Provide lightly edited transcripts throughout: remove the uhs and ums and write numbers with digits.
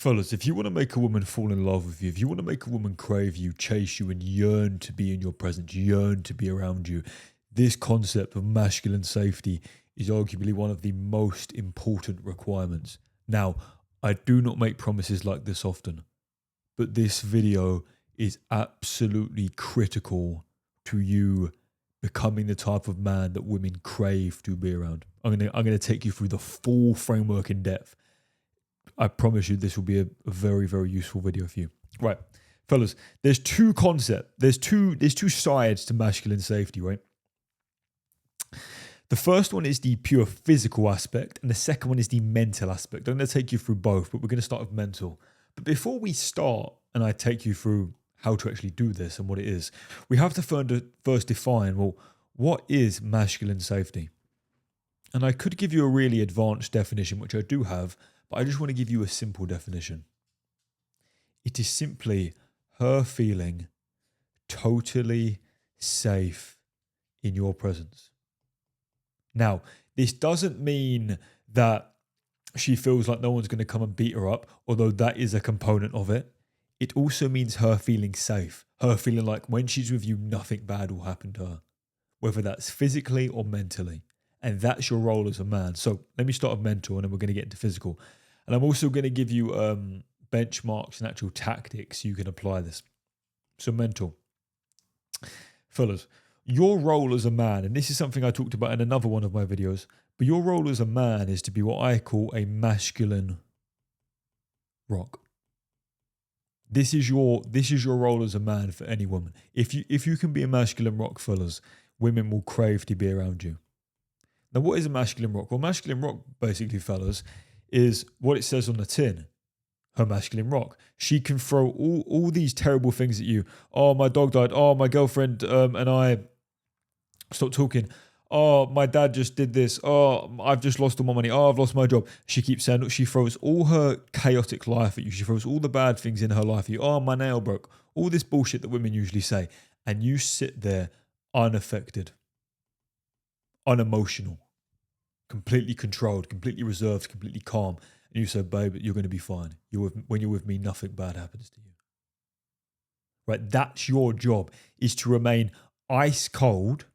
Fellas, if you want to make a woman fall in love with you, if you want to make a woman crave you, chase you, and yearn to be in your presence, yearn to be around you, this concept of masculine safety is arguably one of the most important requirements. Now, I do not make promises like this often, but this video is absolutely critical to you becoming the type of man that women crave to be around. I'm gonna take you through the full framework in depth. I promise you this will be a very, very useful video for you. Right, fellas, there's two concepts. There's two sides to masculine safety, right? The first one is the pure physical aspect, and the second one is the mental aspect. I'm going to take you through both, but we're going to start with mental. But before we start, and I take you through how to actually do this and what it is, we have to first define, well, what is masculine safety? And I could give you a really advanced definition, which I do have, but I just want to give you a simple definition. It is simply her feeling totally safe in your presence. Now, this doesn't mean that she feels like no one's going to come and beat her up, although that is a component of it. It also means her feeling safe, her feeling like when she's with you, nothing bad will happen to her, whether that's physically or mentally. And that's your role as a man. So let me start with mental, and then we're going to get into physical. And I'm also going to give you benchmarks and actual tactics so you can apply this. So mental. Fellas, your role as a man, and this is something I talked about in another one of my videos, but your role as a man is to be what I call a masculine rock. This is your role as a man for any woman. If you can be a masculine rock, fellas, women will crave to be around you. Now, what is a masculine rock? Well, masculine rock, basically, fellas, is what it says on the tin. Her masculine rock. She can throw all these terrible things at you. Oh, my dog died. Oh, my girlfriend and I stopped talking. Oh, my dad just did this. Oh, I've just lost all my money. Oh, I've lost my job. She keeps saying, she throws all her chaotic life at you. She throws all the bad things in her life at you. Oh, my nail broke. All this bullshit that women usually say. And you sit there unaffected, unemotional, completely controlled, completely reserved, completely calm. And you say, babe, you're going to be fine. When you're with me, nothing bad happens to you. Right? That's your job, is to remain ice cold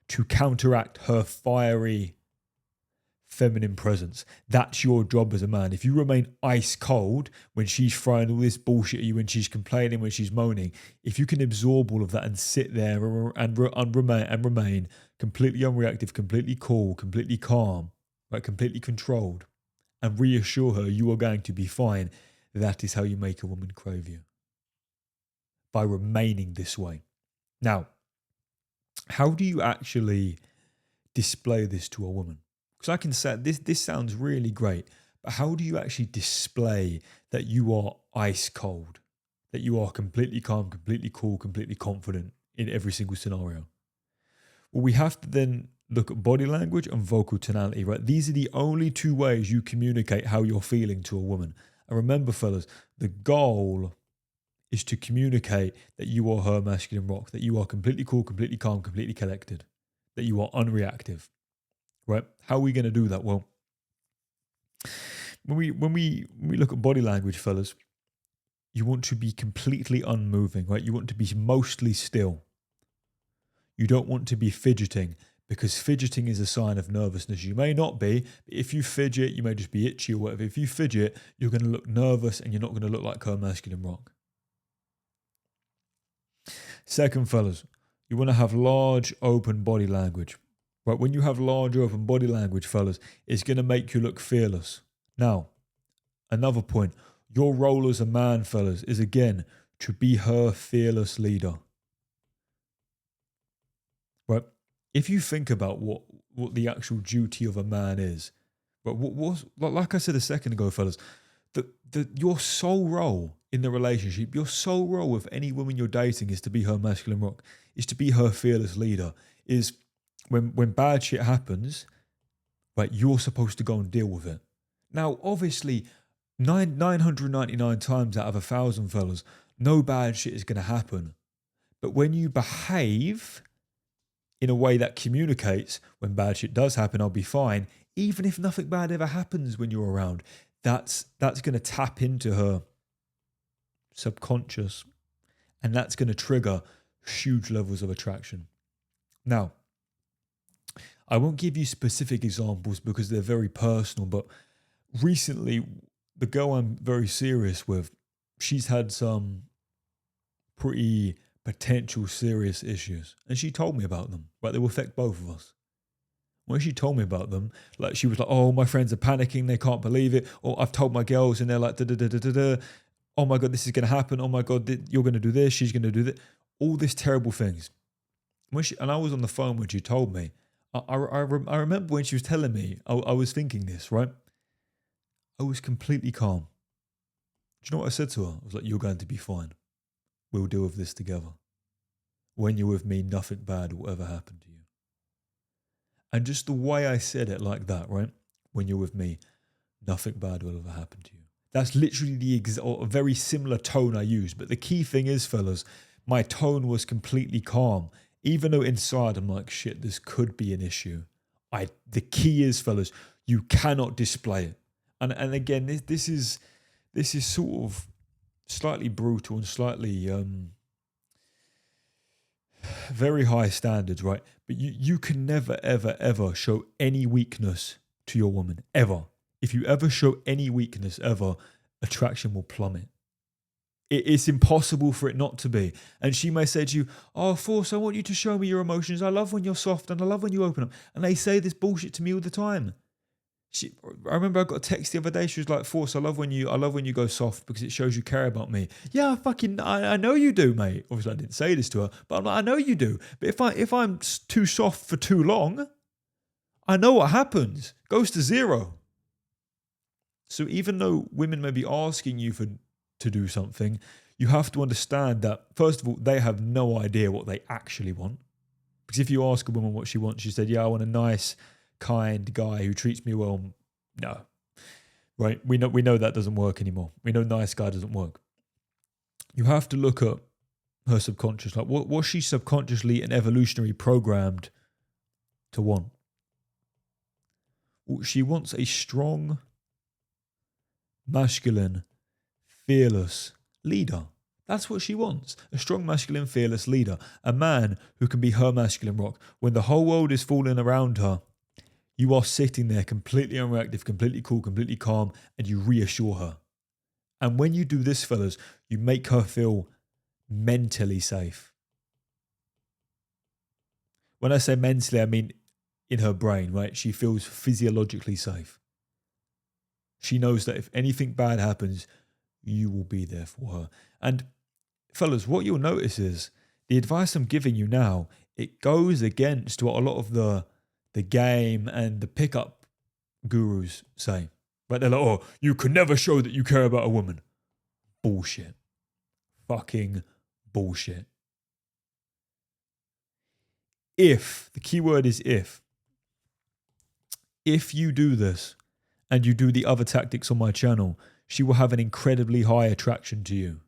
to counteract her fiery feminine presence. That's your job as a man. If you remain ice cold when she's throwing all this bullshit at you, when she's complaining, when she's moaning, if you can absorb all of that and sit there and remain completely unreactive, completely cool, completely calm, right, completely controlled, and reassure her you are going to be fine, that is how you make a woman crave you. By remaining this way. Now, how do you actually display this to a woman? Because I can say this sounds really great, but how do you actually display that you are ice cold, that you are completely calm, completely cool, completely confident in every single scenario? Well, we have to then look at body language and vocal tonality, right? These are the only two ways you communicate how you're feeling to a woman. And remember, fellas, the goal is to communicate that you are her masculine rock, that you are completely cool, completely calm, completely collected, that you are unreactive, right? How are we going to do that? Well, when we look at body language, fellas, you want to be completely unmoving, right? You want to be mostly still. You don't want to be fidgeting, because fidgeting is a sign of nervousness. You may not be, but if you fidget, you may just be itchy or whatever. If you fidget, you're going to look nervous and you're not going to look like her masculine rock. Second, fellas, you want to have large, open body language. Right? When you have large, open body language, fellas, it's going to make you look fearless. Now, another point, your role as a man, fellas, is again to be her fearless leader. Right? If you think about what the actual duty of a man is, but like I said a second ago, fellas, your sole role in the relationship, your sole role with any woman you're dating is to be her masculine rock, is to be her fearless leader, is when bad shit happens, right, you're supposed to go and deal with it. Now, obviously, 999 times out of 1,000, fellas, no bad shit is going to happen. But when you behave in a way that communicates, when bad shit does happen, I'll be fine, even if nothing bad ever happens when you're around, that's going to tap into her subconscious, and that's going to trigger huge levels of attraction. Now, I won't give you specific examples because they're very personal, but recently, the girl I'm very serious with, she's had some pretty potential serious issues, and she told me about them, but they will affect both of us. When she told me about them, like she was like, "Oh, my friends are panicking, they can't believe it," or "I've told my girls and they're like, da da da da da da. Oh my God, this is going to happen. Oh my God, you're going to do this, she's going to do that." All these terrible things. And I was on the phone when she told me. I remember when she was telling me, I was thinking this, right? I was completely calm. Do you know what I said to her? I was like, "You're going to be fine. We'll deal with this together. When you're with me, nothing bad will ever happen to you." And just the way I said it like that, right? When you're with me, nothing bad will ever happen to you. That's literally a very similar tone I used. But the key thing is, fellas, my tone was completely calm. Even though inside I'm like, shit, this could be an issue. The key is, fellas, you cannot display it. And again, this is sort of slightly brutal and slightly very high standards, right? But you can never, ever, ever show any weakness to your woman, ever. If you ever show any weakness, ever, attraction will plummet. It's impossible for it not to be. And she may say to you, "Oh, Force, I want you to show me your emotions. I love when you're soft and I love when you open up." And they say this bullshit to me all the time. I remember I got a text the other day. She was like, "Force, I love when you go soft because it shows you care about me." Yeah, I know you do, mate. Obviously, I didn't say this to her, but I'm like, I know you do. But if I'm too soft for too long, I know what happens. Goes to zero. So even though women may be asking you to do something, you have to understand that, first of all, they have no idea what they actually want. Because if you ask a woman what she wants, she said, "Yeah, I want a nice, kind guy who treats me well." No. Right? We know that doesn't work anymore. We know nice guy doesn't work. You have to look at her subconscious. Like, what was she subconsciously and evolutionary programmed to want? Well, she wants a strong, masculine, fearless leader. That's what she wants. A strong, masculine, fearless leader. A man who can be her masculine rock. When the whole world is falling around her, you are sitting there completely unreactive, completely cool, completely calm, and you reassure her. And when you do this, fellas, you make her feel mentally safe. When I say mentally, I mean in her brain, right? She feels physiologically safe. She knows that if anything bad happens, you will be there for her. And fellas, what you'll notice is the advice I'm giving you now, it goes against what a lot of the game and the pickup gurus say. Right? They're like, "Oh, you can never show that you care about a woman." Bullshit. Fucking bullshit. If, the key word is if you do this and you do the other tactics on my channel, she will have an incredibly high attraction to you.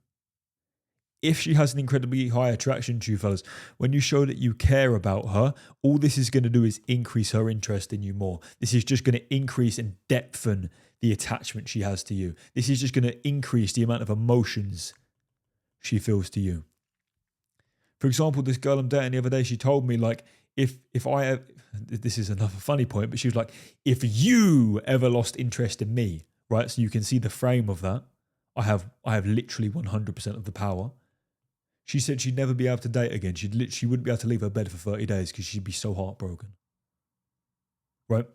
If she has an incredibly high attraction to you, fellas, when you show that you care about her, all this is going to do is increase her interest in you more. This is just going to increase and depthen the attachment she has to you. This is just going to increase the amount of emotions she feels to you. For example, this girl I'm dating the other day, she told me, like, if I, this is another funny point, but she was like, "If you ever lost interest in me," right? So you can see the frame of that. I have literally 100% of the power. She said she'd never be able to date again. She wouldn't be able to leave her bed for 30 days because she'd be so heartbroken. Right?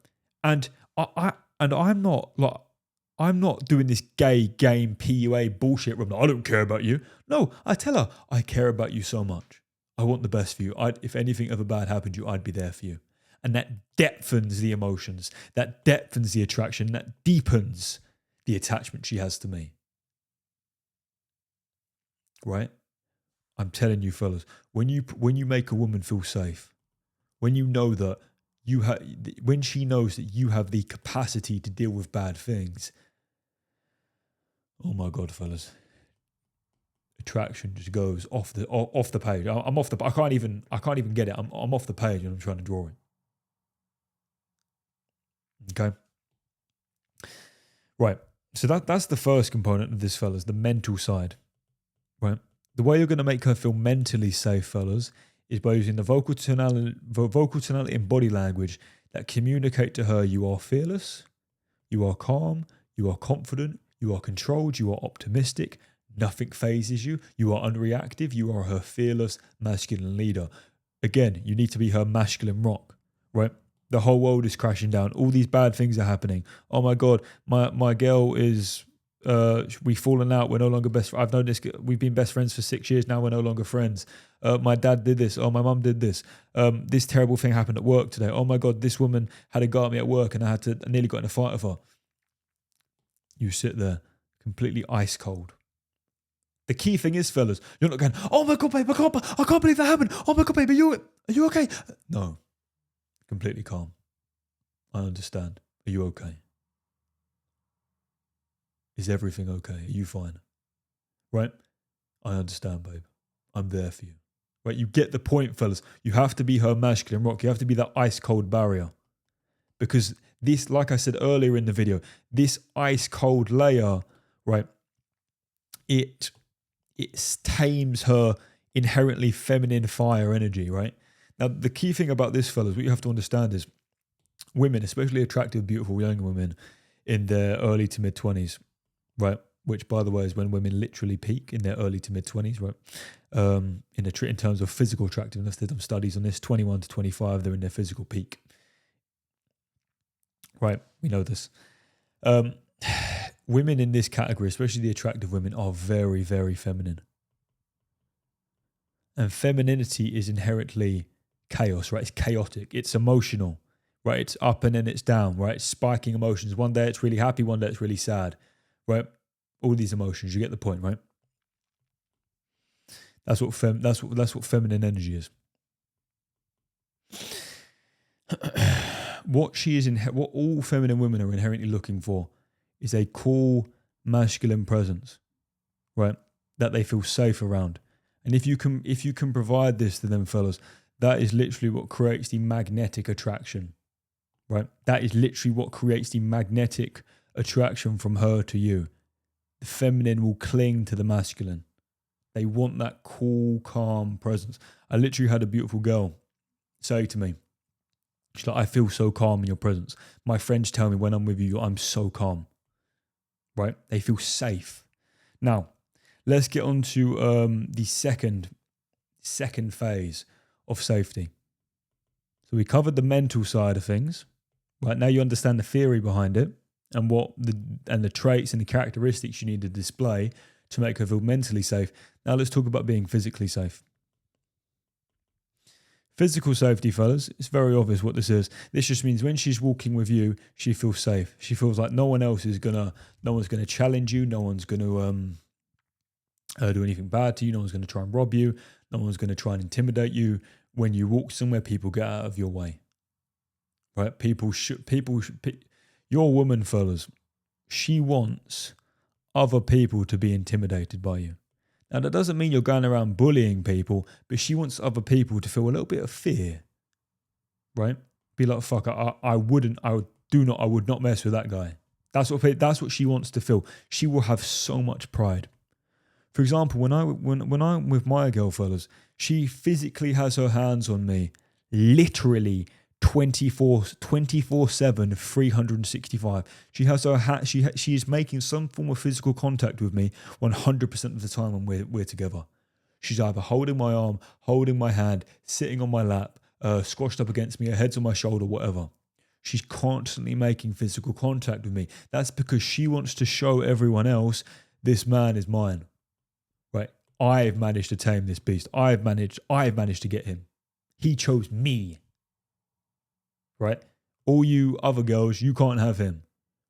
And I'm not doing this gay game PUA bullshit. I don't care about you. No, I tell her, I care about you so much. I want the best for you. If anything ever bad happened to you, I'd be there for you. And that depthens the emotions. That depthens the attraction. That deepens the attachment she has to me. Right? I'm telling you, fellas, when you make a woman feel safe, when you know that when she knows that you have the capacity to deal with bad things, oh my God, fellas, attraction just goes off the page. I'm off the. I can't even get it. I'm off the page and I'm trying to draw it. Okay. Right. So that's the first component of this, fellas, the mental side, right? The way you're going to make her feel mentally safe, fellas, is by using the vocal tonality and body language that communicate to her you are fearless, you are calm, you are confident, you are controlled, you are optimistic, nothing phases you, you are unreactive, you are her fearless masculine leader. Again, you need to be her masculine rock, right? The whole world is crashing down. All these bad things are happening. Oh my God, my girl is, we've fallen out. We're no longer best friends. I've known this, we've been best friends for 6 years. Now we're no longer friends. My dad did this. Oh, my mum did this. This terrible thing happened at work today. Oh my God, this woman had a go at me at work and I nearly got in a fight with her. You sit there completely ice cold. The key thing is, fellas, you're not going, oh my God, babe, I can't believe that happened. Oh my God, babe, are you okay? No. Completely calm. I understand. Are you okay? Is everything okay? Are you fine? Right? I understand, babe. I'm there for you. Right? You get the point, fellas. You have to be her masculine rock. You have to be that ice cold barrier. Because this, like I said earlier in the video, this ice cold layer, right? It tames her inherently feminine fire energy, right? Now, the key thing about this, fellas, what you have to understand is women, especially attractive, beautiful young women in their early to mid 20s, right? Which, by the way, is when women literally peak in their early to mid 20s, right? In terms of physical attractiveness, they've done studies on this. 21 to 25, they're in their physical peak, right? We know this. Women in this category, especially the attractive women, are very, very feminine. And femininity is inherently chaos, right? It's chaotic. It's emotional, right? It's up and then it's down, right? It's spiking emotions. One day it's really happy, one day it's really sad, right? All these emotions. You get the point, right? That's what feminine energy is. What all feminine women are inherently looking for is a cool masculine presence, right? That they feel safe around. And if you can provide this to them, fellas, that is literally what creates the magnetic attraction, right? That is literally what creates the magnetic attraction from her to you. The feminine will cling to the masculine. They want that cool, calm presence. I literally had a beautiful girl say to me, she's like, I feel so calm in your presence. My friends tell me when I'm with you, I'm so calm, right? They feel safe. Now, let's get on to the second phase of safety. So we covered the mental side of things. Right now you understand the theory behind it and the traits and the characteristics you need to display to make her feel mentally safe. Now let's talk about being physically safe. Physical safety, fellas, it's very obvious what this is. This just means when she's walking with you, she feels safe. She feels like no one's gonna challenge you, no one's gonna do anything bad to you, no one's gonna try and rob you, no one's gonna try and intimidate you. When you walk somewhere, people get out of your way. Right? Your woman, fellas, she wants other people to be intimidated by you. Now, that doesn't mean you're going around bullying people, but she wants other people to feel a little bit of fear, right? Be like, fuck, I would not mess with that guy. That's what she wants to feel. She will have so much pride. For example, when I'm with my girl, fellas, she physically has her hands on me, literally 24/7, 365. She has her she is making some form of physical contact with me 100% of the time when we're together. She's either holding my arm, holding my hand, sitting on my lap, squashed up against me, her head's on my shoulder, whatever. She's constantly making physical contact with me. That's because she wants to show everyone else, this man is mine. Right? I've managed to tame this beast. I've managed to get him. He chose me. Right? All you other girls, you can't have him.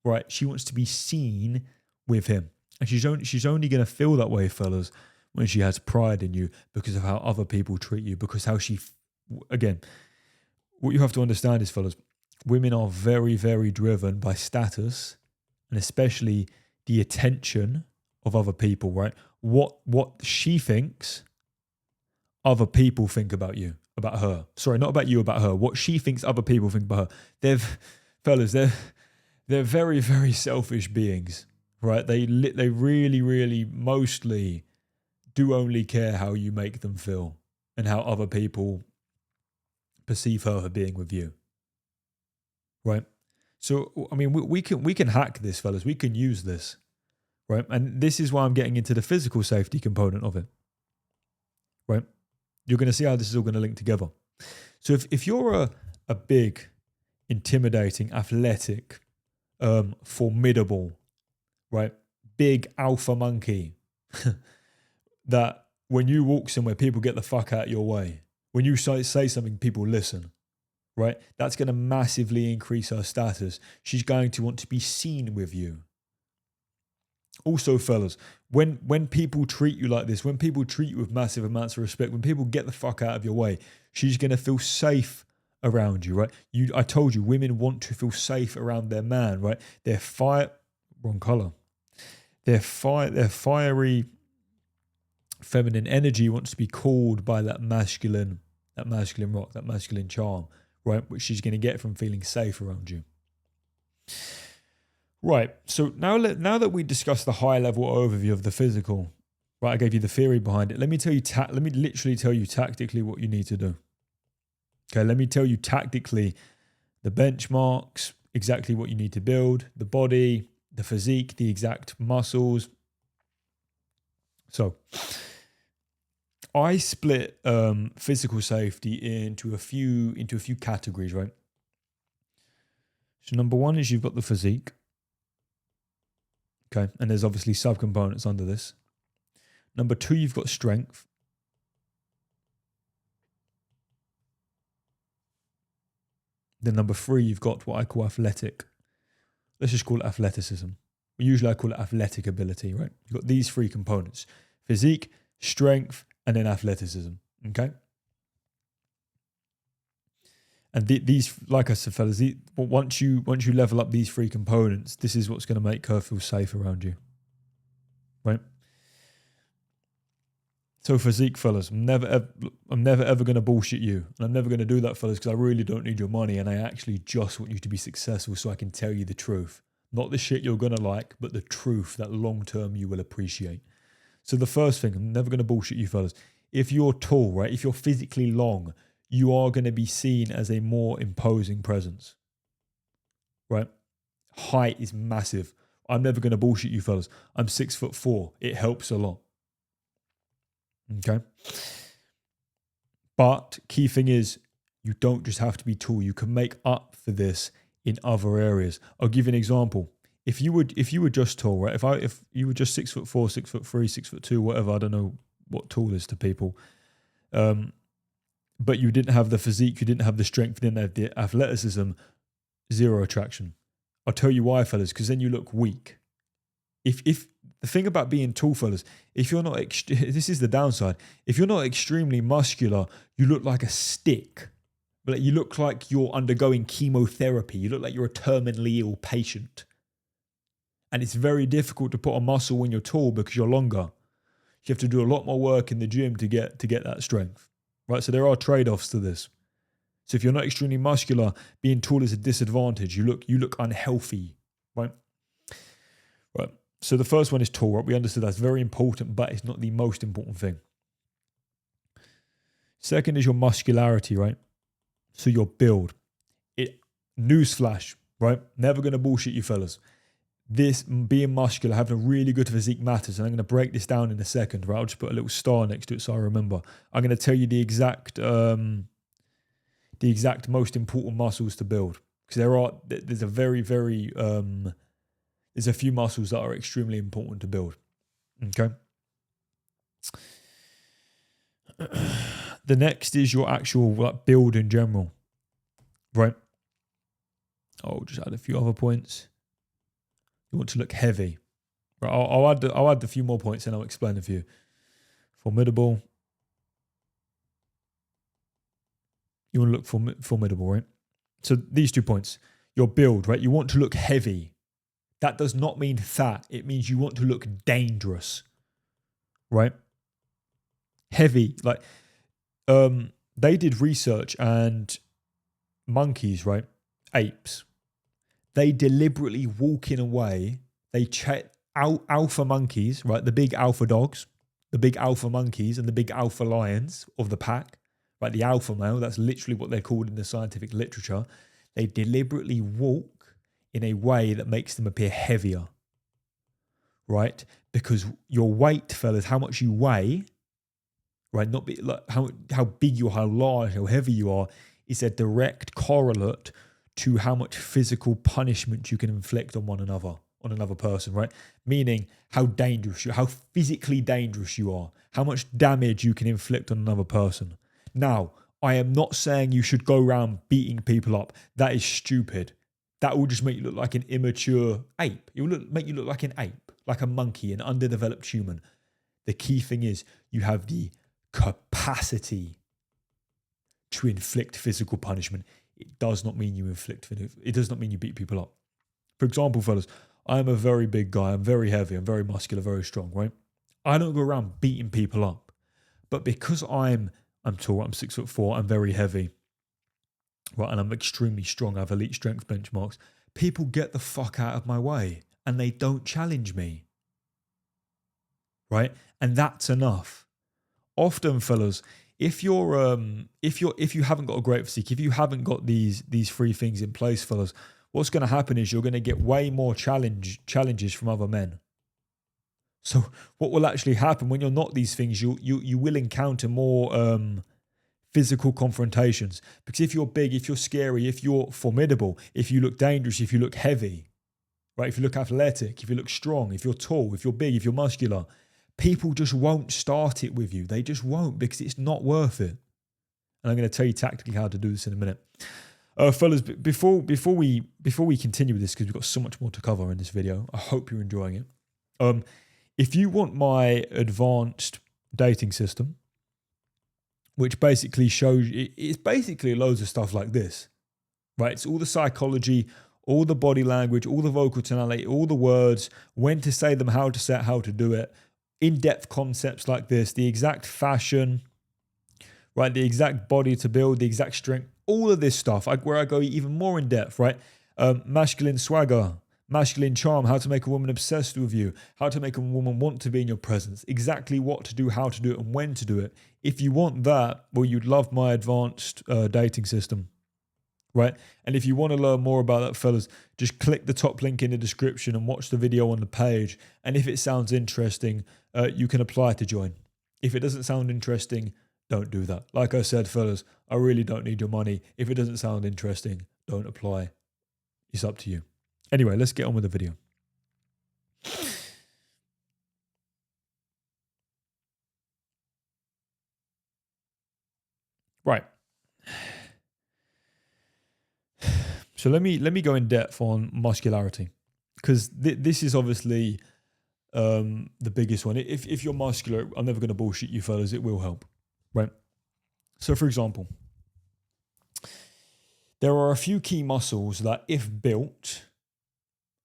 Right? She wants to be seen with him. And she's only going to feel that way, fellas, when she has pride in you because of how other people treat you, because how again, what you have to understand is, fellas, women are very, very driven by status and especially the attention of other people, right? What she thinks other people think about you, about her. Sorry, not about you, about her. What she thinks other people think about her. They're very, very selfish beings, right? They really, really mostly do only care how you make them feel and how other people perceive her for being with you, right? So, I mean, we can hack this, fellas. We can use this, right? And this is why I'm getting into the physical safety component of it, right? You're going to see how this is all going to link together. So if you're a big, intimidating, athletic, formidable, right, big alpha monkey, that when you walk somewhere, people get the fuck out of your way. When you say something, people listen, right? That's going to massively increase her status. She's going to want to be seen with you. Also, fellas, when people treat you like this, when people treat you with massive amounts of respect, when people get the fuck out of your way, she's going to feel safe around you, right? I told you, women want to feel safe around their man, right? Wrong color. Their fiery feminine energy wants to be called by that masculine rock, that masculine charm, right? Which she's going to get from feeling safe around you. Right. So now that we discussed the high level overview of the physical, right? I gave you the theory behind it. Let me literally tell you tactically what you need to do. Okay. Let me tell you tactically the benchmarks, exactly what you need to build, the body, the physique, the exact muscles. So I split physical safety into a few categories, right? So number one is you've got the physique. Okay, and there's obviously subcomponents under this. Number two, you've got strength. Then number three, you've got what I call athletic. Let's just call it athleticism. Usually I call it athletic ability, right? You've got these three components: physique, strength, and then athleticism. Okay. And these, like I said, fellas, once you level up these three components, this is what's going to make her feel safe around you, right? So physique, fellas, I'm never ever going to bullshit you, and I'm never going to do that, fellas, because I really don't need your money, and I actually just want you to be successful, so I can tell you the truth, not the shit you're going to like, but the truth that long term you will appreciate. So the first thing, I'm never going to bullshit you, fellas. If you're tall, right? If you're physically long, you are going to be seen as a more imposing presence, right? Height is massive. I'm never going to bullshit you, fellas. I'm 6'4". It helps a lot. Okay. But key thing is, you don't just have to be tall. You can make up for this in other areas. I'll give you an example. If you were just tall, right? If you were just 6'4", 6'3", 6'2", whatever, I don't know what tall is to people. But you didn't have the physique, you didn't have the strength, you didn't have the athleticism, zero attraction. I'll tell you why, fellas, because then you look weak. If the thing about being tall, fellas, if you're not, this is the downside. If you're not extremely muscular, you look like a stick. But you look like you're undergoing chemotherapy. You look like you're a terminally ill patient. And it's very difficult to put on muscle when you're tall because you're longer. You have to do a lot more work in the gym to get that strength. Right, so there are trade-offs to this. So if you're not extremely muscular, being tall is a disadvantage. You look unhealthy, right? Right. So the first one is tall, right? We understood that's very important, but it's not the most important thing. Second is your muscularity, right? So your build. Newsflash, right? Never going to bullshit you, fellas. This being muscular, having a really good physique matters, and I'm going to break this down in a second, right? I'll just put a little star next to it so I remember. I'm going to tell you the exact most important muscles to build, because there's a very, very there's a few muscles that are extremely important to build. Okay. The next is your actual build in general, right? I'll just add a few other points. You want to look heavy. Right, I'll add a few more points and I'll explain a few. Formidable. You want to look formidable, right? So these 2 points. Your build, right? You want to look heavy. That does not mean fat. It means you want to look dangerous, right? Heavy. Like, they did research, and monkeys, right? Apes. They deliberately walk in a way. They alpha monkeys, right? The big alpha dogs, the big alpha monkeys and the big alpha lions of the pack, right? The alpha male, that's literally what they're called in the scientific literature. They deliberately walk in a way that makes them appear heavier, right? Because your weight, fellas, how much you weigh, right? Not be, like how big you are, how large, how heavy you are, is a direct correlate to how much physical punishment you can inflict on another person, right? Meaning how dangerous how physically dangerous you are, how much damage you can inflict on another person. Now, I am not saying you should go around beating people up. That is stupid. That will just make you look like an immature ape. It will make you look like an ape, like a monkey, an underdeveloped human. The key thing is you have the capacity to inflict physical punishment. It does not mean you it does not mean you beat people up. For example, fellas, I'm a very big guy. I'm very heavy. I'm very muscular, very strong, right? I don't go around beating people up. But because I'm tall, I'm 6'4", I'm very heavy, right? And I'm extremely strong. I have elite strength benchmarks. People get the fuck out of my way and they don't challenge me, right? And that's enough. Often, fellas, if you haven't got a great physique, if you haven't got these three things in place, fellas, what's going to happen is you're going to get way more challenges from other men. So what will actually happen when you're not these things, you will encounter more physical confrontations. Because if you're big, if you're scary, if you're formidable, if you look dangerous, if you look heavy, right? If you look athletic, if you look strong, if you're tall, if you're big, if you're muscular, people just won't start it with you. They just won't, because it's not worth it. And I'm going to tell you tactically how to do this in a minute. Fellas, before we continue with this, because we've got so much more to cover in this video, I hope you're enjoying it. If you want my advanced dating system, which basically shows, it's basically loads of stuff like this, right? It's all the psychology, all the body language, all the vocal tonality, all the words, when to say them, how to say it, how to do it, in-depth concepts like this, the exact fashion, right? The exact body to build, the exact strength, all of this stuff, where I go even more in depth, right? Masculine swagger, masculine charm, how to make a woman obsessed with you, how to make a woman want to be in your presence, exactly what to do, how to do it, and when to do it. If you want that, well, you'd love my advanced dating system, right? And if you want to learn more about that, fellas, just click the top link in the description and watch the video on the page. And if it sounds interesting, you can apply to join. If it doesn't sound interesting, don't do that. Like I said, fellas, I really don't need your money. If it doesn't sound interesting, don't apply. It's up to you. Anyway, let's get on with the video. Right. So let me go in depth on muscularity, because this is obviously the biggest one. If you're muscular, I'm never going to bullshit you, fellas. It will help, right? So, for example, there are a few key muscles that, if built,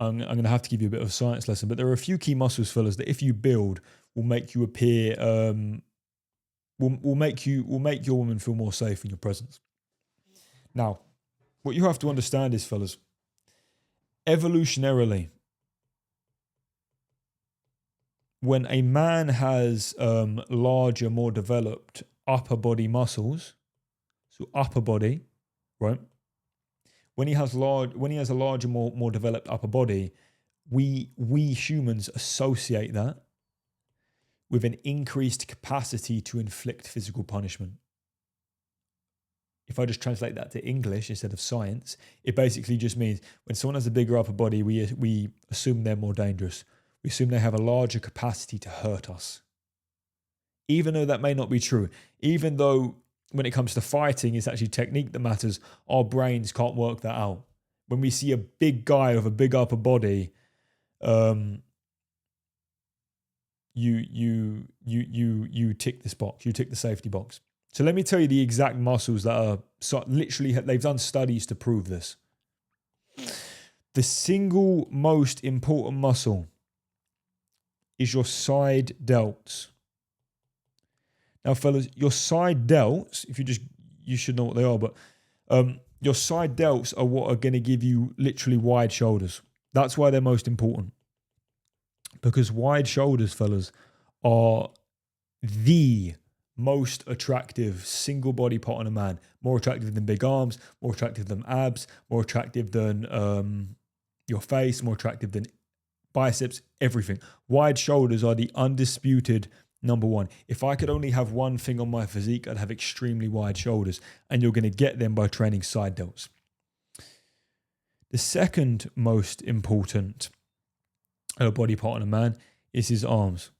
I'm going to have to give you a bit of a science lesson, but there are a few key muscles, fellas, that if you build, will make you appear, will make your woman feel more safe in your presence. Now, what you have to understand is, fellas, evolutionarily, when a man has larger, more developed upper body muscles, so upper body, right? When he has a larger, more developed upper body, we humans associate that with an increased capacity to inflict physical punishment. If I just translate that to English instead of science, it basically just means when someone has a bigger upper body, we assume they're more dangerous. We assume they have a larger capacity to hurt us. Even though that may not be true, even though when it comes to fighting, it's actually technique that matters, our brains can't work that out. When we see a big guy with a big upper body, you tick this box, you tick the safety box. So let me tell you the exact muscles that are literally, they've done studies to prove this. The single most important muscle is your side delts. Now, fellas, your side delts, you should know what they are, but your side delts are what are going to give you literally wide shoulders. That's why they're most important. Because wide shoulders, fellas, are the most attractive single body part on a man. More attractive than big arms, more attractive than abs, more attractive than your face, more attractive than biceps, everything. Wide shoulders are the undisputed number one. If I could only have one thing on my physique, I'd have extremely wide shoulders, and you're going to get them by training side delts. The second most important body part on a man is his arms.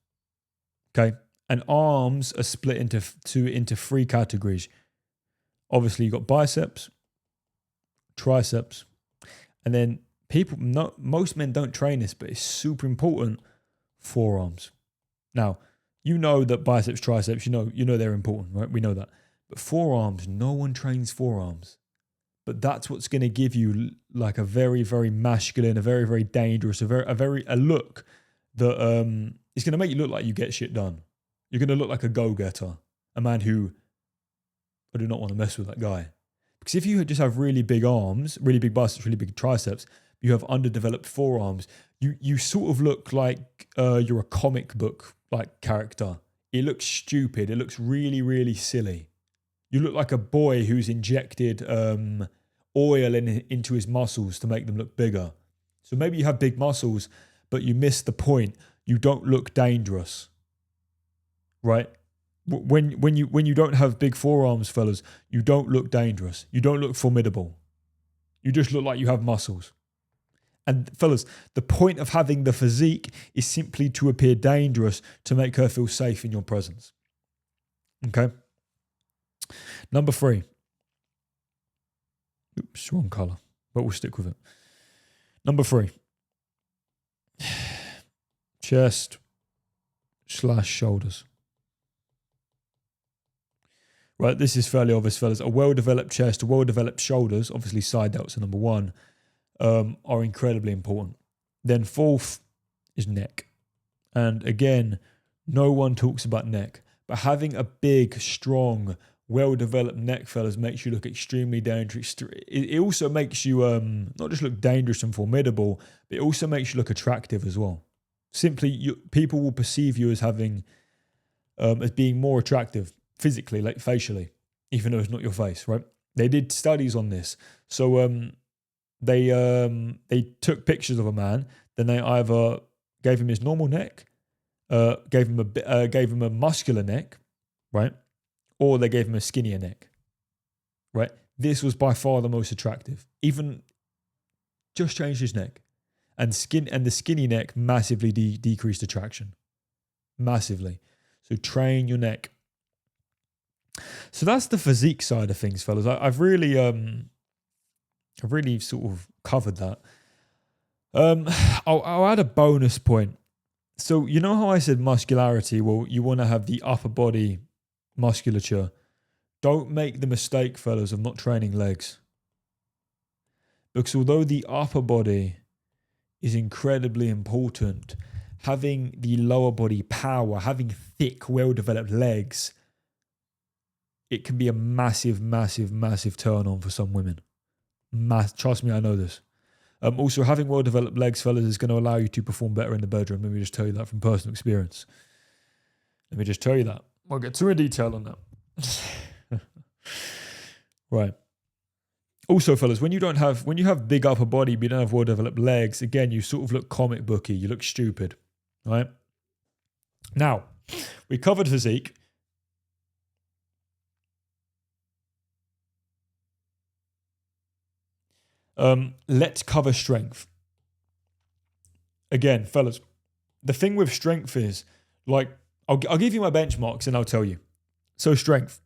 Okay, and arms are split into three categories. Obviously, you've got biceps, triceps, and then most men don't train this, but it's super important, forearms. Now, you know that biceps, triceps, you know they're important, right? We know that. But forearms, no one trains forearms. But that's what's going to give you like a very, very masculine, a very, very dangerous, a look that is going to make you look like you get shit done. You're going to look like a go-getter, a man who, I do not want to mess with that guy. Because if you just have really big arms, really big biceps, really big triceps, you have underdeveloped forearms, you sort of look like you're a comic book like character. It looks stupid. It looks really, really silly. You look like a boy who's injected oil into his muscles to make them look bigger. So maybe you have big muscles, but you miss the point. You don't look dangerous, right? When you don't have big forearms, fellas, you don't look dangerous. You don't look formidable. You just look like you have muscles. And fellas, the point of having the physique is simply to appear dangerous, to make her feel safe in your presence. Okay? Number 3. Oops, wrong colour, but we'll stick with it. Number 3. Chest / shoulders. Right, this is fairly obvious, fellas. A well-developed chest, a well-developed shoulders, obviously side delts are number 1, are incredibly important. Then 4th is neck. And again, no one talks about neck, but having a big, strong, well-developed neck, fellas, makes you look extremely dangerous. It also makes you not just look dangerous and formidable, but it also makes you look attractive as well. Simply, people will perceive you as having, as being more attractive physically, like facially, even though it's not your face, right? They did studies on this. So they took pictures of a man, then they either gave him his normal neck, gave him a muscular neck, right? Or they gave him a skinnier neck, right? This was by far the most attractive. Even just changed his neck. And the skinny neck massively decreased attraction. Massively. So train your neck. So that's the physique side of things, fellas. I've really sort of covered that. I'll add a bonus point. So you know how I said muscularity? Well, you want to have the upper body musculature. Don't make the mistake, fellas, of not training legs. Because although the upper body is incredibly important, having the lower body power, having thick, well-developed legs, it can be a massive, massive, massive turn on for some women. Trust me, I know this. Also, having well-developed legs, fellas, is going to allow you to perform better in the bedroom. Let me just tell you that from personal experience. Let me just tell you that. I'll get too in detail on that. Right. Also, fellas, when you have big upper body, but you don't have well-developed legs, again, you sort of look comic booky. You look stupid. Right? Now, we covered physique. Let's cover strength. Again, fellas, the thing with strength is, like, I'll give you my benchmarks and I'll tell you. So strength.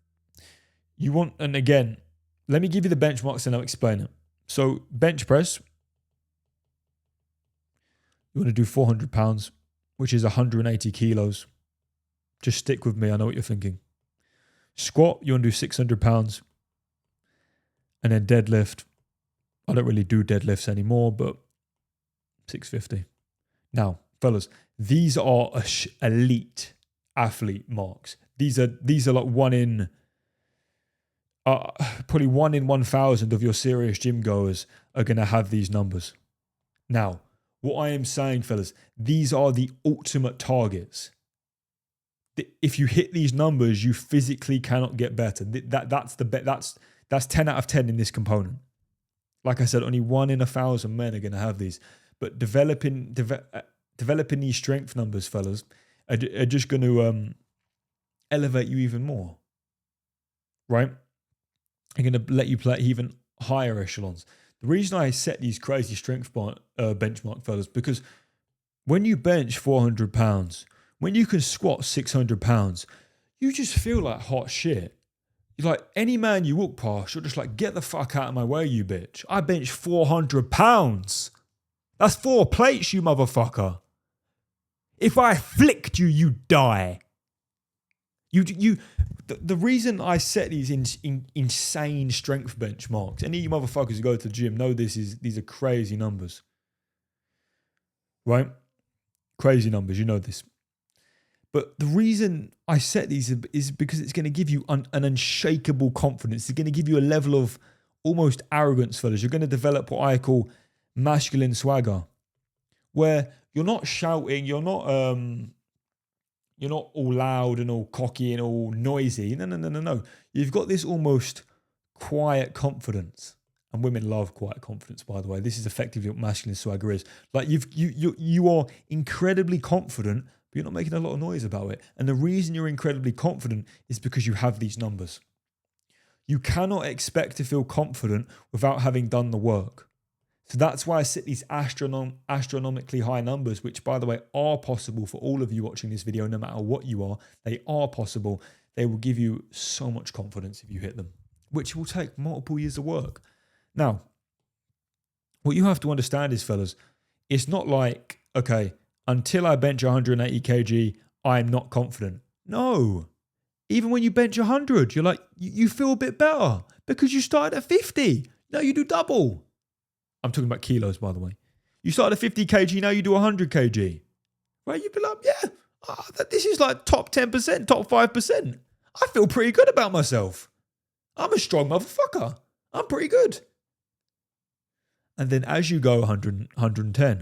And again, let me give you the benchmarks and I'll explain it. So bench press, you want to do 400 pounds, which is 180 kilos. Just stick with me. I know what you're thinking. Squat, you want to do 600 pounds. And then deadlift. I don't really do deadlifts anymore, but 650. Now, fellas, these are elite athlete marks. These are like probably 1 in 1,000 of your serious gym goers are going to have these numbers. Now, What I am saying, fellas, these are the ultimate targets. If you hit these numbers, you physically cannot get better. That's 10 out of 10 in this component. Like I said, only 1 in 1,000 men are going to have these. But developing these strength numbers, fellas, are just going to elevate you even more, right? They're going to let you play even higher echelons. The reason I set these crazy strength benchmark, fellas, because when you bench 400 pounds, when you can squat 600 pounds, you just feel like hot shit. You're like, any man you walk past, you're just like, get the fuck out of my way, you bitch. I bench 400 pounds. That's 4 plates, you motherfucker. If I flicked you, you die. The reason I set these insane strength benchmarks, any of you motherfuckers who go to the gym know these are crazy numbers. Right? Crazy numbers, you know this. But the reason I set these is because it's going to give you an unshakable confidence. It's going to give you a level of almost arrogance, fellas. You're going to develop what I call masculine swagger, where you're not shouting, you're not all loud and all cocky and all noisy. No. You've got this almost quiet confidence. And women love quiet confidence, by the way. This is effectively what masculine swagger is. Like you are incredibly confident, but you're not making a lot of noise about it. And the reason you're incredibly confident is because you have these numbers. You cannot expect to feel confident without having done the work. So that's why I set these astronomically high numbers, which, by the way, are possible for all of you watching this video, no matter what you are. They are possible. They will give you so much confidence if you hit them, which will take multiple years of work. Now, what you have to understand is, fellas, it's not like, okay, until I bench 180 kg, I'm not confident. No. Even when you bench 100, you're like, you feel a bit better because you started at 50. Now you do double. I'm talking about kilos, by the way. You started at 50 kg, now you do 100 kg. Right? You'd be like, yeah, this is like top 10%, top 5%. I feel pretty good about myself. I'm a strong motherfucker. I'm pretty good. And then as you go 100, 110,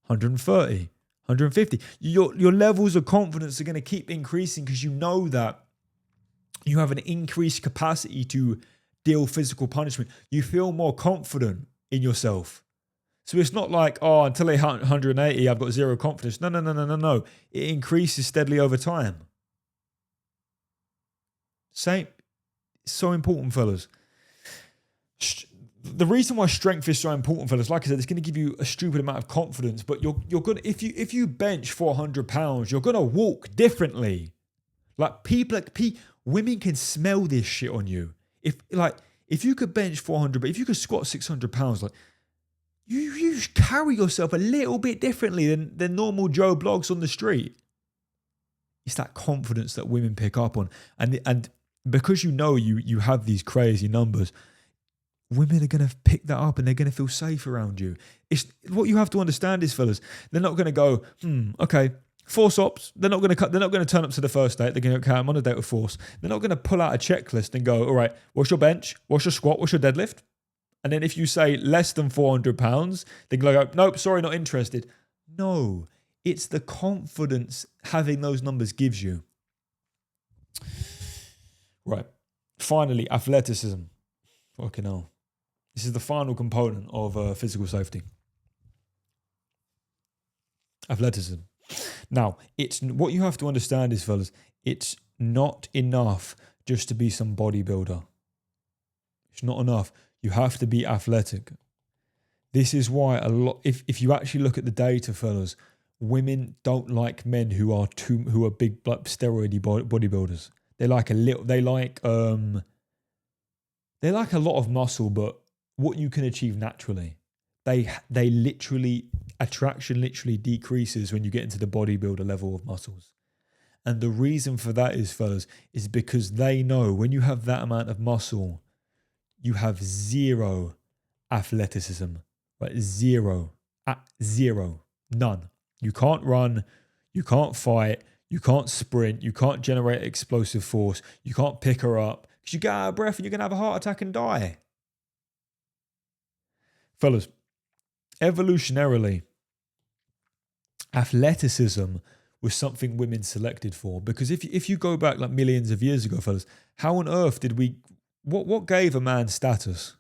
130, 150, your levels of confidence are going to keep increasing because you know that you have an increased capacity to deal physical punishment. You feel more confident in yourself. So it's not like, oh, until I hit 180, I've got zero confidence. No. It increases steadily over time. Same. It's so important, fellas. The reason why strength is so important, fellas, like I said, it's going to give you a stupid amount of confidence, but you're gonna, if you bench 400 pounds, you're going to walk differently. Like women can smell this shit on you. If you could bench 400, but if you could squat 600 pounds, like you carry yourself a little bit differently than normal Joe Blogs on the street. It's that confidence that women pick up on. And because you know you have these crazy numbers, women are going to pick that up and they're going to feel safe around you. It's what you have to understand is, fellas, they're not going to go, okay, force ops. They're not going to turn up to the first date. They're going to go, okay, I'm on a date with force. They're not going to pull out a checklist and go, all right, what's your bench? What's your squat? What's your deadlift? And then if you say less than 400 pounds, they're going to go, nope, sorry, not interested. No, it's the confidence having those numbers gives you. Right. Finally, athleticism. Fucking hell. This is the final component of physical safety. Athleticism. Now, it's what you have to understand is, fellas, it's not enough just to be some bodybuilder. It's not enough. You have to be athletic. This is why a lot. If you actually look at the data, fellas, women don't like men who are big, like, steroidy bodybuilders. They like a little. They like a lot of muscle, but what you can achieve naturally. They literally, attraction literally decreases when you get into the bodybuilder level of muscles. And the reason for that is, fellas, is because they know when you have that amount of muscle, you have zero athleticism, right? Zero, none. You can't run, you can't fight, you can't sprint, you can't generate explosive force, you can't pick her up because you get out of breath and you're going to have a heart attack and die. Fellas, evolutionarily, athleticism was something women selected for. Because if you go back like millions of years ago, fellas, how on earth did what gave a man status?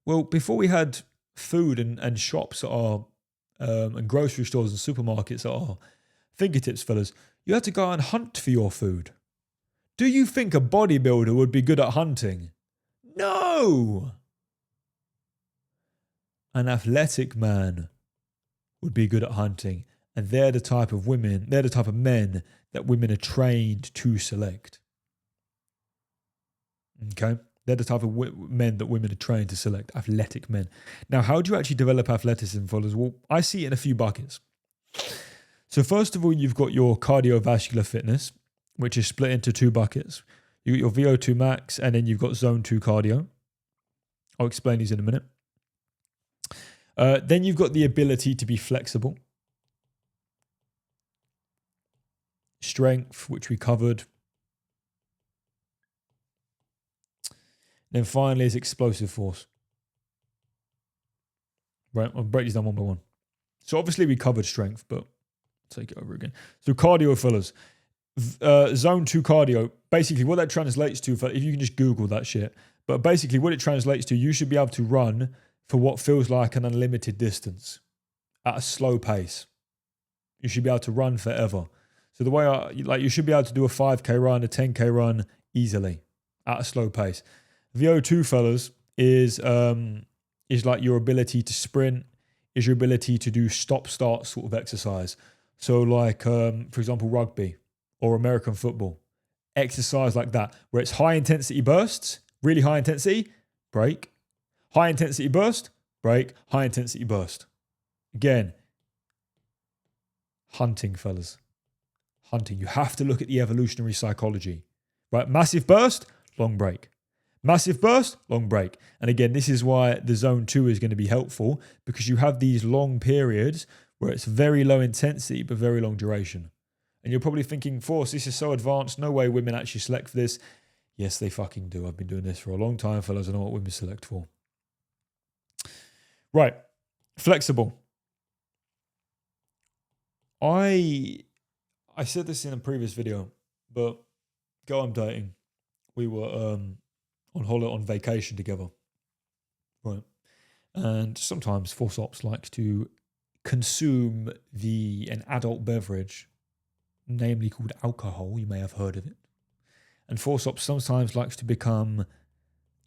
Well, before we had food and shops that are and grocery stores and supermarkets that are fingertips, fellas, you had to go and hunt for your food. Do you think a bodybuilder would be good at hunting? No! An athletic man would be good at hunting. And they're the type of men that women are trained to select. Okay? They're the type of men that women are trained to select, athletic men. Now, how do you actually develop athleticism, fellas? Well, I see it in a few buckets. So first of all, you've got your cardiovascular fitness, which is split into two buckets. You got your VO2 max, and then you've got zone 2 cardio. I'll explain these in a minute. Then you've got the ability to be flexible. Strength, which we covered. Then finally is explosive force. Right, I'll break these down one by one. So obviously we covered strength, but I'll take it over again. So cardio, fellas. Zone 2 cardio, basically what that translates to, if you can just Google that shit, but basically what it translates to, you should be able to run for what feels like an unlimited distance at a slow pace. You should be able to run forever. So the way you should be able to do a 5K run, a 10K run easily at a slow pace. VO2, fellas, is like your ability to sprint, is your ability to do stop-start sort of exercise. So like, for example, rugby or American football, exercise like that, where it's high intensity bursts, really high intensity, break, high intensity burst, break, high intensity burst. Again, hunting, fellas. Hunting. You have to look at the evolutionary psychology, right? Massive burst, long break. Massive burst, long break. And again, this is why the zone 2 is going to be helpful, because you have these long periods where it's very low intensity, but very long duration. And you're probably thinking, Force, this is so advanced. No way women actually select for this. Yes, they fucking do. I've been doing this for a long time, fellas. I know what women select for. Right. Flexible. I said this in a previous video, but girl I'm dating, we were on holiday, on vacation together, right? And sometimes Force Ops likes to consume an adult beverage, namely called alcohol. You may have heard of it. And Force Ops sometimes likes to become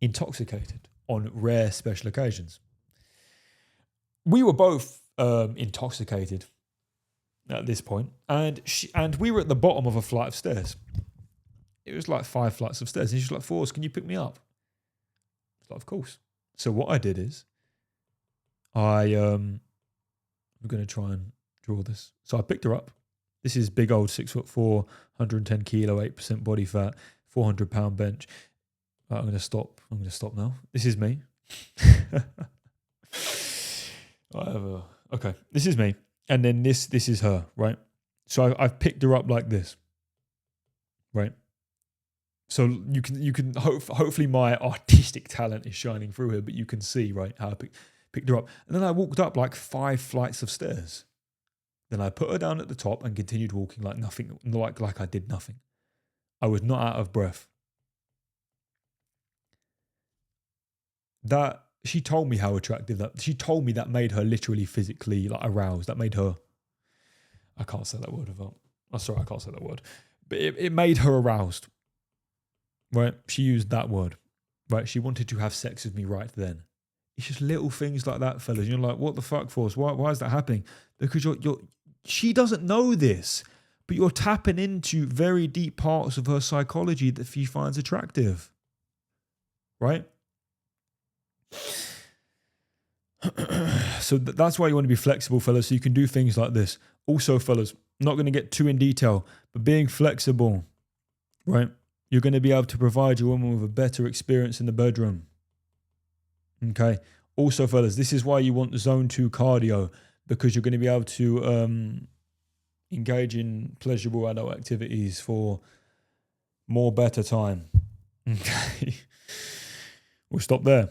intoxicated on rare special occasions. We were both intoxicated at this point, and we were at the bottom of a flight of stairs. It was like 5 flights of stairs, and she's like, Force, can you pick me up? I was like, of course. So what I did is, I'm going to try and draw this. So I picked her up. This is big old 6'4", 110 kilo, 8% body fat, 400 pound bench. Right, I'm going to stop now. This is me. Whatever. Okay, this is me. And then this is her, right? So I've picked her up like this, right? So you can hopefully my artistic talent is shining through here, but you can see, right, how I picked her up. And then I walked up like 5 flights of stairs. Then I put her down at the top and continued walking like nothing, like I did nothing. I was not out of breath. That she told me how attractive that. She told me that made her literally physically like aroused. That made her. I can't say that word without. I'm sorry, I can't say that word. But it made her aroused. Right? She used that word. Right? She wanted to have sex with me right then. It's just little things like that, fellas. You're like, what the fuck, Force? Why is that happening? Because she doesn't know this, but you're tapping into very deep parts of her psychology that she finds attractive. Right? So that's why you want to be flexible, fellas, so you can do things like this. Also, fellas, not going to get too in detail, but being flexible, right? You're going to be able to provide your woman with a better experience in the bedroom. Okay. Also, fellas, this is why you want the zone 2 cardio, because you're going to be able to engage in pleasurable adult activities for more better time. Okay. We'll stop there.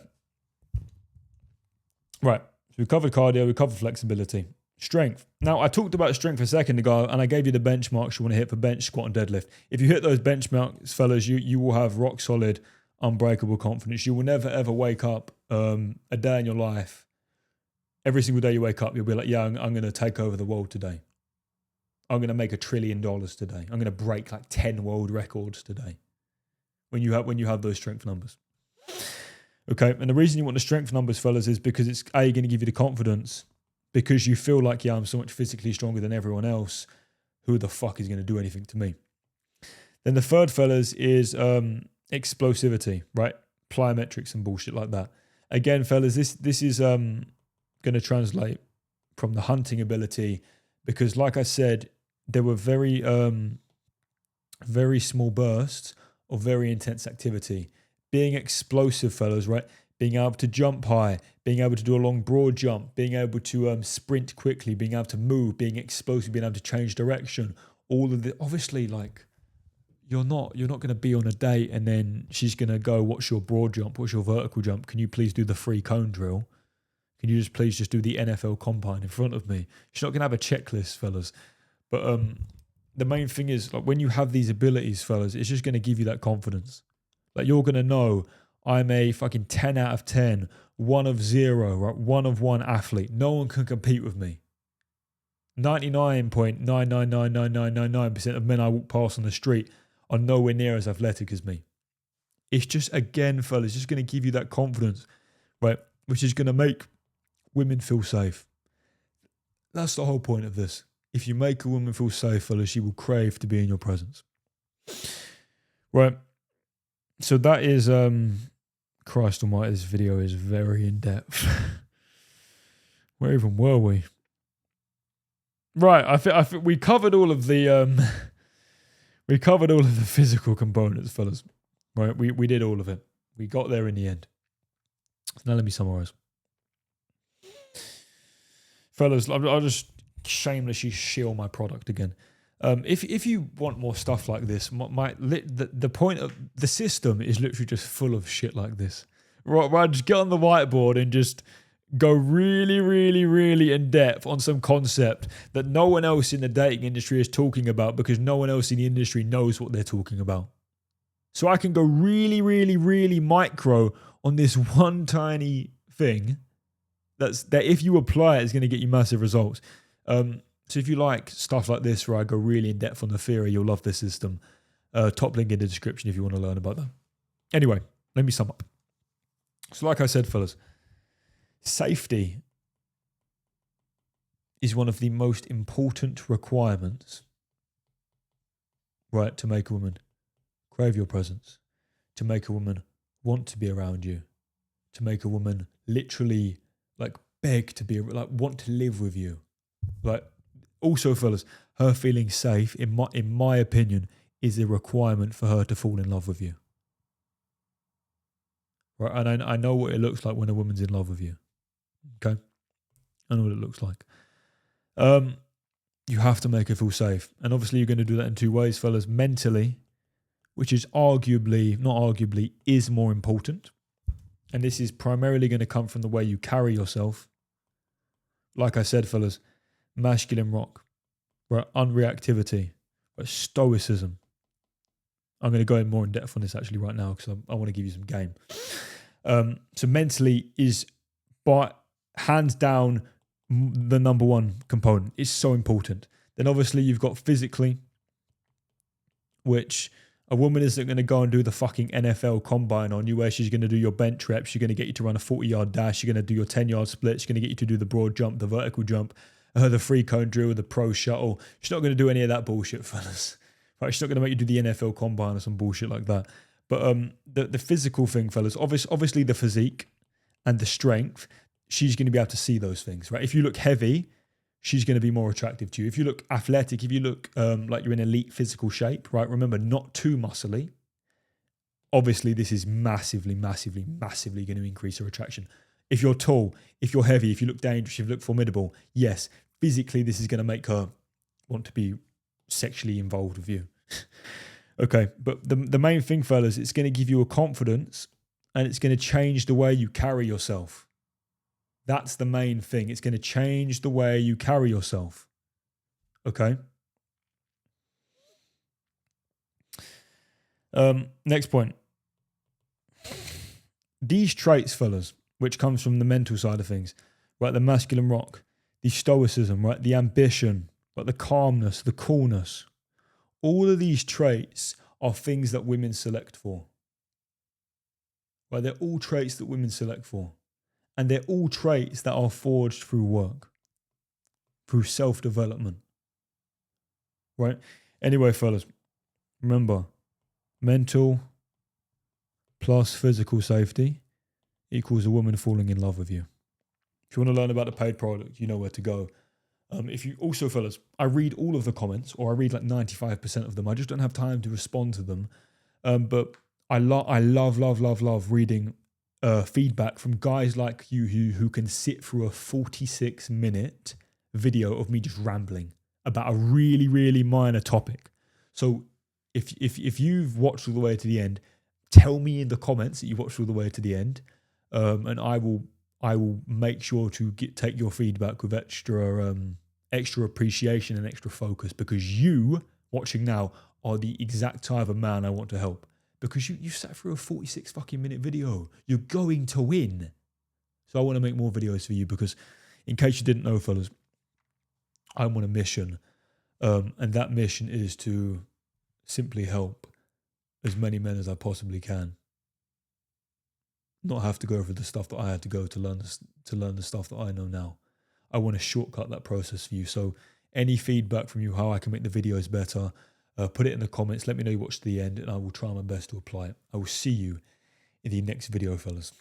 Right. So we covered cardio, we covered flexibility. Strength. Now, I talked about strength a second ago, and I gave you the benchmarks you want to hit for bench, squat, and deadlift. If you hit those benchmarks, fellas, you will have rock solid, unbreakable confidence. You will never, ever wake up a day in your life. Every single day you wake up, you'll be like, yeah, I'm going to take over the world today. I'm going to make $1 trillion today. I'm going to break like 10 world records today. When you have those strength numbers. Okay, and the reason you want the strength numbers, fellas, is because it's going to give you the confidence. Because you feel like, yeah, I'm so much physically stronger than everyone else. Who the fuck is going to do anything to me? Then the third, fellas, is explosivity, right? Plyometrics and bullshit like that. Again, fellas, this is going to translate from the hunting ability, because, like I said, there were very small bursts of very intense activity. Being explosive, fellas, right? Being able to jump high, being able to do a long broad jump, being able to sprint quickly, being able to move, being explosive, being able to change direction. All of the, obviously, like, you're not going to be on a date and then she's going to go, what's your broad jump? What's your vertical jump? Can you please do the 3 cone drill? Can you please do the NFL combine in front of me? She's not going to have a checklist, fellas. But the main thing is, like, when you have these abilities, fellas, it's just going to give you that confidence. Like, you're going to know, I'm a fucking 10 out of 10, 1 of 0, right? 1 of 1 athlete. No one can compete with me. 99.9999999% of men I walk past on the street are nowhere near as athletic as me. It's just, again, fellas, just going to give you that confidence, right? Which is going to make women feel safe. That's the whole point of this. If you make a woman feel safe, fellas, she will crave to be in your presence. Right. So that is, Christ almighty, this video is very in-depth. Where even were we? Right, I think we covered all of the physical components, fellas. Right, we did all of it. We got there in the end. Now let me summarize. Fellas, I'll just shamelessly shill my product again. If you want more stuff like this, the point of the system is literally just full of shit like this. Right, just get on the whiteboard and just go really, really, really in depth on some concept that no one else in the dating industry is talking about, because no one else in the industry knows what they're talking about. So I can go really, really, really micro on this one tiny thing that if you apply it, is going to get you massive results. So if you like stuff like this, where I go really in depth on the theory, you'll love this system. Top link in the description if you want to learn about that. Anyway, let me sum up. So like I said, fellas, safety is one of the most important requirements, right, to make a woman crave your presence, to make a woman want to be around you, to make a woman literally like beg to be, like want to live with you. Like, also, fellas, her feeling safe, in my opinion, is a requirement for her to fall in love with you. Right, and I know what it looks like when a woman's in love with you. Okay, I know what it looks like. You have to make her feel safe, and obviously you're going to do that in 2 ways, fellas. Mentally, which is is more important, and this is primarily going to come from the way you carry yourself. Like I said, fellas, masculine rock, right? Unreactivity, right? Stoicism. I'm going to go in more in depth on this actually right now, because I want to give you some game. So mentally is, by hands down, the number one component. It's so important. Then obviously you've got physically, which a woman isn't going to go and do the fucking NFL combine on you, where she's going to do your bench reps, she's going to get you to run a 40-yard dash, she's going to do your 10-yard split, she's going to get you to do the broad jump, the vertical jump, the 3-cone drill, the pro shuttle. She's not going to do any of that bullshit, fellas. Right? She's not going to make you do the NFL combine or some bullshit like that. But the physical thing, fellas, obviously the physique and the strength, she's going to be able to see those things, right? If you look heavy, she's going to be more attractive to you. If you look athletic, if you look like you're in elite physical shape, right? Remember, not too muscly. Obviously, this is massively, massively, massively going to increase her attraction. If you're tall, if you're heavy, if you look dangerous, if you look formidable, yes, physically, this is going to make her want to be sexually involved with you. Okay, but the main thing, fellas, it's going to give you a confidence, and it's going to change the way you carry yourself. That's the main thing. It's going to change the way you carry yourself. Okay? Next point. These traits, fellas, which comes from the mental side of things, right? The masculine rock, the stoicism, right? The ambition, right? The calmness, the coolness. All of these traits are things that women select for. Right? They're all traits that women select for. And they're all traits that are forged through work, through self-development. Right? Anyway, fellas, remember, mental plus physical safety equals a woman falling in love with you. If you want to learn about the paid product, you know where to go. If you also, fellas, I read all of the comments, or I read like 95% of them. I just don't have time to respond to them. But I love reading feedback from guys like you who can sit through a 46-minute video of me just rambling about a really, really minor topic. So if you've watched all the way to the end, tell me in the comments that you watched all the way to the end, and I will make sure to take your feedback with extra appreciation and extra focus, because you watching now are the exact type of man I want to help. Because you sat through a 46 fucking minute video. You're going to win. So I want to make more videos for you, because in case you didn't know, fellas, I'm on a mission. And that mission is to simply help as many men as I possibly can. Not have to go through the stuff that I had to go to learn the stuff that I know now. I want to shortcut that process for you. So any feedback from you, how I can make the videos better, put it in the comments. Let me know you watched to the end, and I will try my best to apply it. I will see you in the next video, fellas.